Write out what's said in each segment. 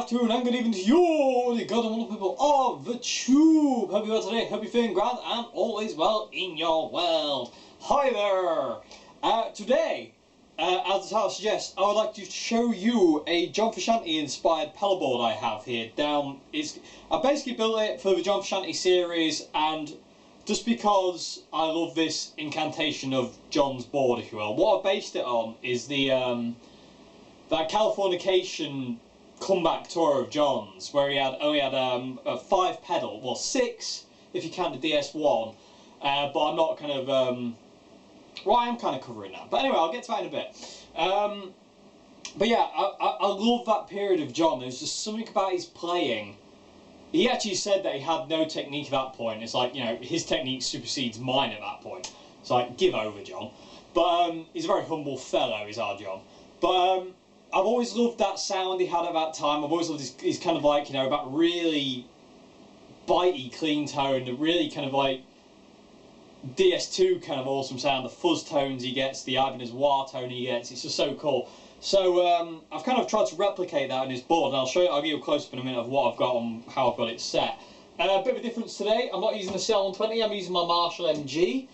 afternoon and good evening to you, the good and wonderful people of the tube. Hope you're well today, hope you're feeling grand and always well in your world. Hi there. Today, as the title suggests, I would like to show you a John Frusciante inspired pedal board I have here. I basically built it for the John Frusciante series, and just because I love this incantation of John's board, if you will. What I based it on is that Californication comeback tour of John's, where he only had a 5 pedal, well 6 if you count the DS1, but I'm not kind of, well, I am kind of covering that. But anyway, I'll get to that in a bit. But yeah, I love that period of John. There's just something about his playing. He actually said that he had no technique at that point. It's like, you know, his technique supersedes mine at that point. It's like, give over, John. But he's a very humble fellow, is our John. But I've always loved that sound he had at that time. I've always loved his kind of like, you know, that really bitey, clean tone, the really kind of like DS2 kind of awesome sound, the fuzz tones he gets, the Ibanez wah tone he gets. It's just so cool. So I've kind of tried to replicate that on his board, and I'll give you a close-up in a minute of what I've got and how I've got it set. A bit of a difference today. I'm not using the CL120. I'm using my Marshall MG,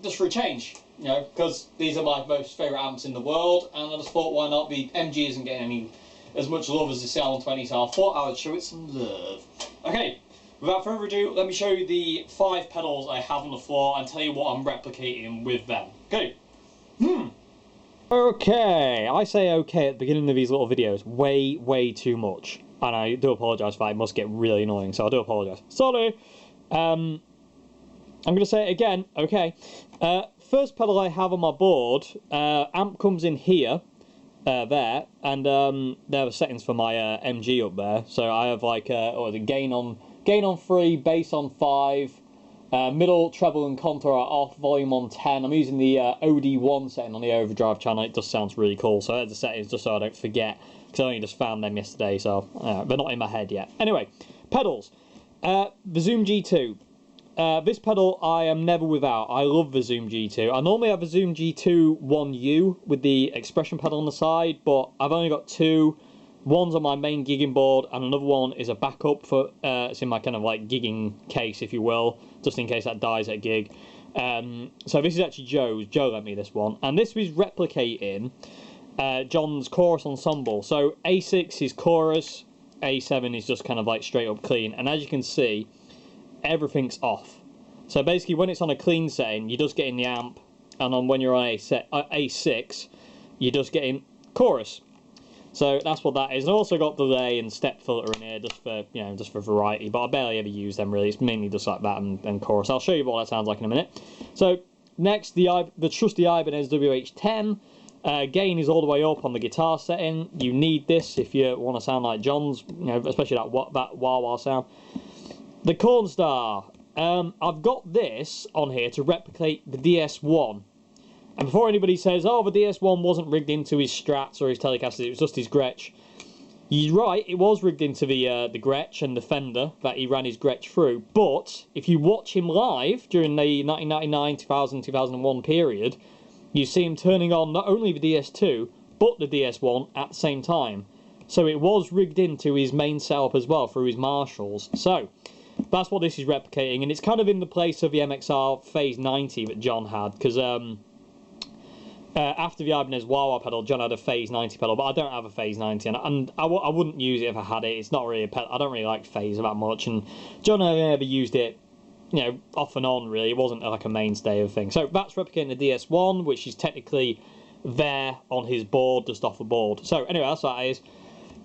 just for a change. You know, because these are my most favourite amps in the world, and I just thought, why not? The MG isn't getting as much love as the CL120, so I thought I would show it some love. Okay, without further ado, let me show you the 5 pedals I have on the floor and tell you what I'm replicating with them. Okay. Okay, I say okay at the beginning of these little videos way too much, and I do apologise for that. It must get really annoying, so I do apologise. Sorry. I'm going to say it again. Okay. First pedal I have on my board, amp comes in here, there, and there are settings for my MG up there. So I have like gain on 3, bass on 5, middle, treble and contour are off, volume on 10. I'm using the OD1 setting on the overdrive channel. It just sounds really cool. So there's the settings just so I don't forget, because I only just found them yesterday, so they're not in my head yet. Anyway, pedals. The Zoom G2. This pedal I am never without. I love the Zoom G2. I normally have a Zoom G2 1U with the expression pedal on the side, but I've only got 2. One's on my main gigging board, and another one is a backup for, it's in my kind of like gigging case, if you will, just in case that dies at a gig. So this is actually Joe's. Joe lent me this one, and this was replicating John's chorus ensemble. So A6 is chorus, A7 is just kind of like straight up clean, and as you can see, everything's off. So basically when it's on a clean setting, you're just getting the amp, and when you're on A6, you're just getting chorus. So that's what that is. And I also got delay and step filter in here just for, you know, just for variety, but I barely ever use them really. It's mainly just like that and chorus. I'll show you what that sounds like in a minute. So next, the trusty Ibanez WH10. Gain is all the way up on the guitar setting. You need this if you want to sound like John's, you know, especially that wah-wah sound. The Cornstar. I've got this on here to replicate the DS1. And before anybody says, oh, the DS1 wasn't rigged into his Strats or his Telecasters, it was just his Gretsch. You're right, it was rigged into the Gretsch and the Fender that he ran his Gretsch through. But if you watch him live during the 1999, 2000, 2001 period, you see him turning on not only the DS2, but the DS1 at the same time. So it was rigged into his main setup as well through his Marshalls. So that's what this is replicating, and it's kind of in the place of the MXR Phase 90 that John had, because after the Ibanez wah-wah pedal, John had a Phase 90 pedal, but I don't have a Phase 90, and I wouldn't use it if I had it. It's not really a pedal. I don't really like Phase that much, and John only ever used it, you know, off and on, really. It wasn't like a mainstay of a thing. So that's replicating the DS1, which is technically there on his board, just off the board. So anyway, that's what that is.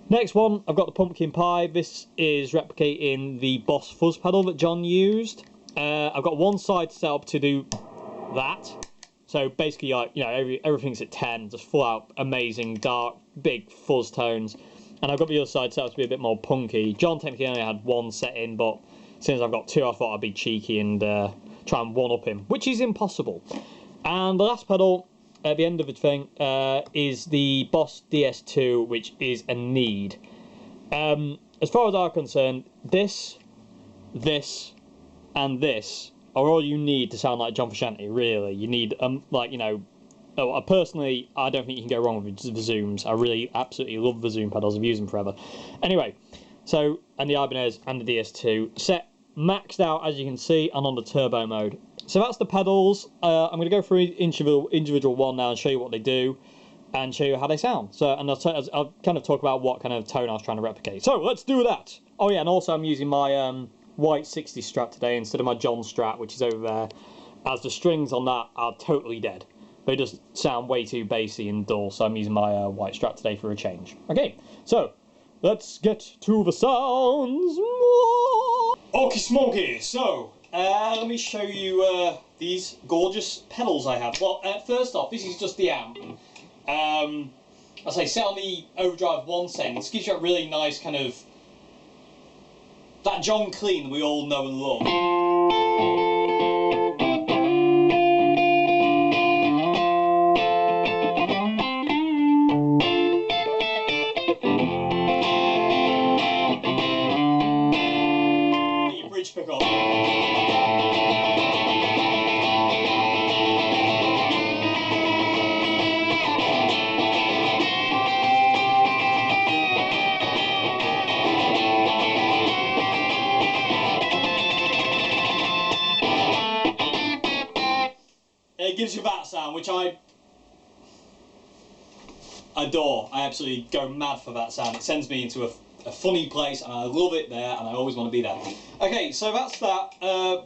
Next one, I've got the Pumpkin Pie. This is replicating the Boss Fuzz pedal that John used. I've got one side set up to do that. So basically, like, you know, everything's at 10, just full out amazing, dark, big fuzz tones. And I've got the other side set up to be a bit more punky. John technically only had 1 set in, but since I've got 2, I thought I'd be cheeky and try and one-up him, which is impossible. And the last pedal at the end of the thing is the Boss DS2, which is a need. As far as I'm concerned, this, and this are all you need to sound like John Frusciante, really. You need, like, you know, Oh, personally, I don't think you can go wrong with the zooms. I really, absolutely love the zoom pedals. I've used them forever. Anyway, so, and the Ibanez and the DS2 set maxed out, as you can see, and on the turbo mode. So that's the pedals. I'm going to go through each individual one now and show you what they do and show you how they sound. So, and I'll kind of talk about what kind of tone I was trying to replicate. So let's do that. Oh yeah, and also I'm using my white 60 Strat today instead of my John Strat, which is over there, as the strings on that are totally dead. They just sound way too bassy and dull, so I'm using my white Strat today for a change. Okay, so let's get to the sounds. Okay, smoky. So let me show you these gorgeous pedals I have. Well, first off, this is just the amp. I say set on the overdrive 1 setting. This gives you a really nice kind of that John Clean that we all know and love. Pick up. It gives you that sound, which I adore. I absolutely go mad for that sound. It sends me into a funny place, and I love it there, and I always want to be there. Okay, so that's that.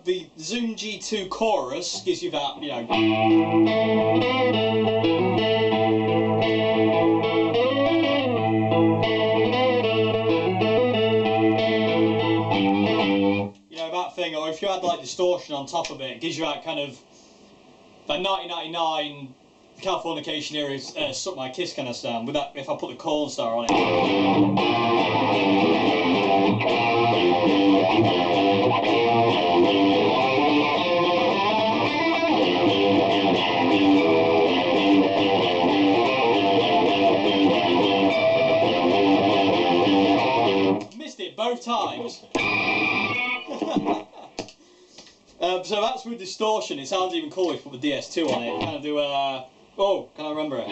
The Zoom G2 chorus gives you that, you know. You know, that thing, or if you add like distortion on top of it, it gives you that kind of, that 1999 Californication era Suck My Kiss kind of sound, with that, if I put the corn star on it. Missed it both times. So that's with distortion. It sounds even cooler if you put the DS2 on it. Kind of do oh, can I remember it?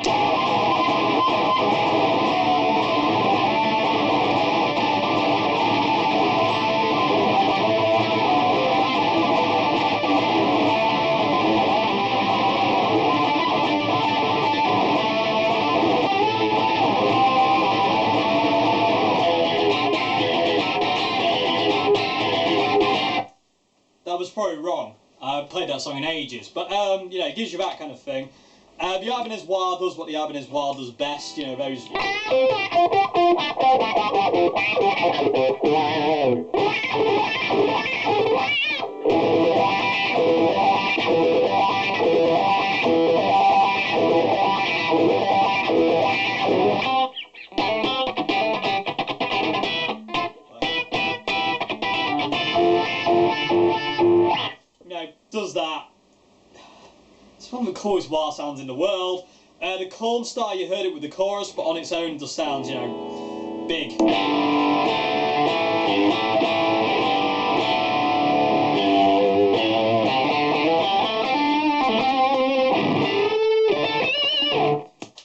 That was probably wrong. I played that song in ages, but you know, it gives you that kind of thing. The Ibanez Wild does what the Ibanez Wild does best, you know, those. You know, does that. It's one of the coolest wah sounds in the world. The Corn Star, you heard it with the chorus, but on its own it just sounds, you know, big.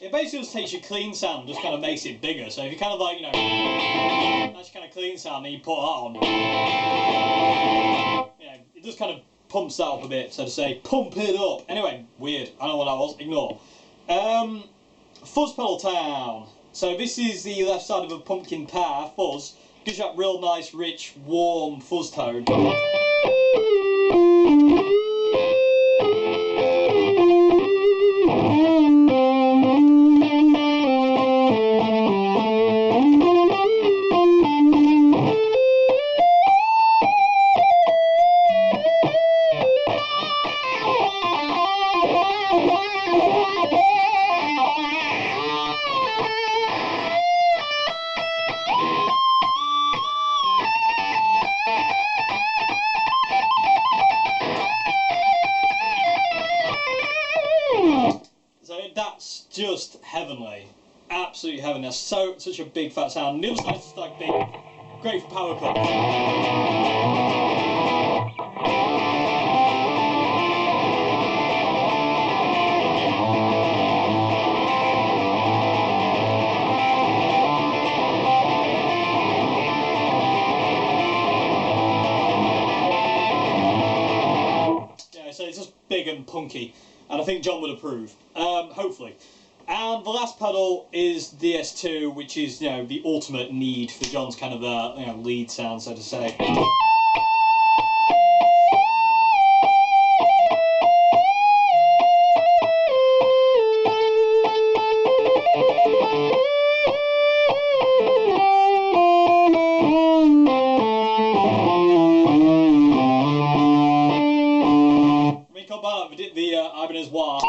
It basically just takes your clean sound and just kind of makes it bigger. So if you kind of like, you know, that's your kind of clean sound, then you put that on. You know, it just kind of pumps that up a bit, so to say. Pump it up. Anyway, weird. I know what that was. Ignore. Fuzz Pedal Town. So this is the left side of a pumpkin pie. Fuzz gives you that real nice, rich, warm fuzz tone. That's just heavenly, absolutely heavenly. That's such a big fat sound. And the other side's just like big, great for power chords. and punky, and I think John would approve, hopefully. And the last pedal is DS2, which is, you know, the ultimate need for John's kind of you know, lead sound, so to say. We combine that with the Ibanez wah.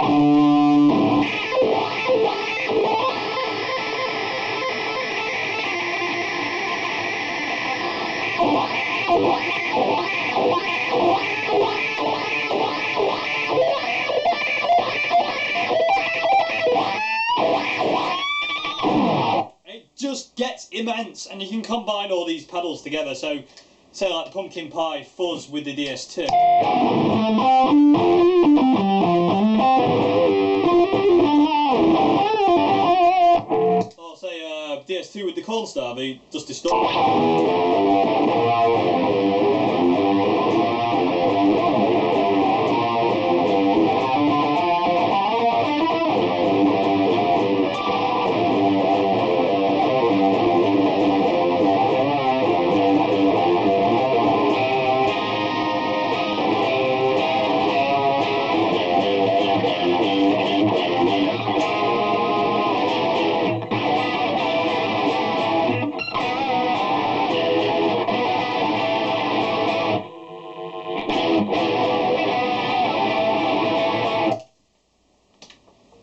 It just gets immense, and you can combine all these pedals together. So, say like the pumpkin pie fuzz with the DS2. Or say DS2 with the cornstar, they just distort.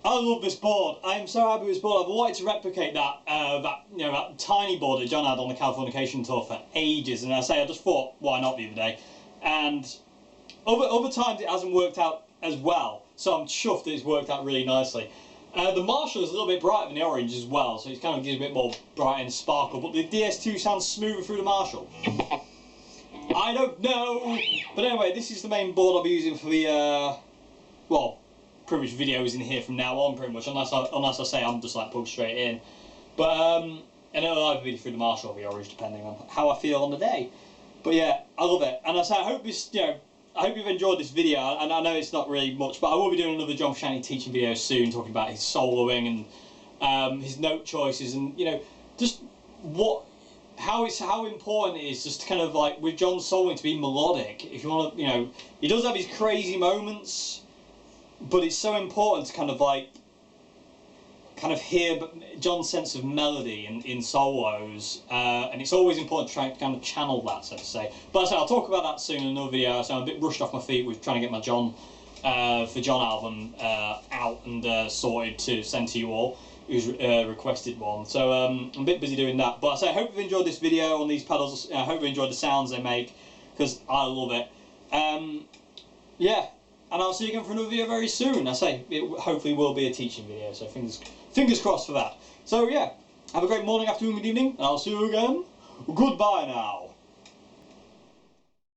I love this board. I am so happy with this board. I've wanted to replicate that that tiny board that John had on the Californication tour for ages, and I just thought, why not the other day? And other times it hasn't worked out as well, so I'm chuffed that it's worked out really nicely. The Marshall is a little bit brighter than the orange as well, so it kind of gives a bit more bright and sparkle, but the DS2 sounds smoother through the Marshall. I don't know! But anyway, this is the main board I'll be using for the, well, pretty much videos in here from now on, pretty much, unless I say I'm just like plugged straight in. But and it'll either be through the Marshall or the orange, depending on how I feel on the day. But yeah, I love it, and I hope this, I hope you've enjoyed this video. And I know it's not really much, but I will be doing another John Frusciante teaching video soon, talking about his soloing and his note choices, and just how important it is just to kind of like with John's soloing to be melodic. If you want to, he does have his crazy moments. But it's so important to kind of hear John's sense of melody in solos, and it's always important to try and kind of channel that, so to say. But as I say, I'll talk about that soon in another video. So I'm a bit rushed off my feet with trying to get my John for John album out and sorted to send to you all. Who's requested one. So I'm a bit busy doing that. But I say, I hope you've enjoyed this video on these pedals. I hope you enjoyed the sounds they make, because I love it. Yeah. And I'll see you again for another video very soon. I say, it hopefully will be a teaching video, so fingers crossed for that. So yeah, have a great morning, afternoon, good evening, and I'll see you again. Goodbye now.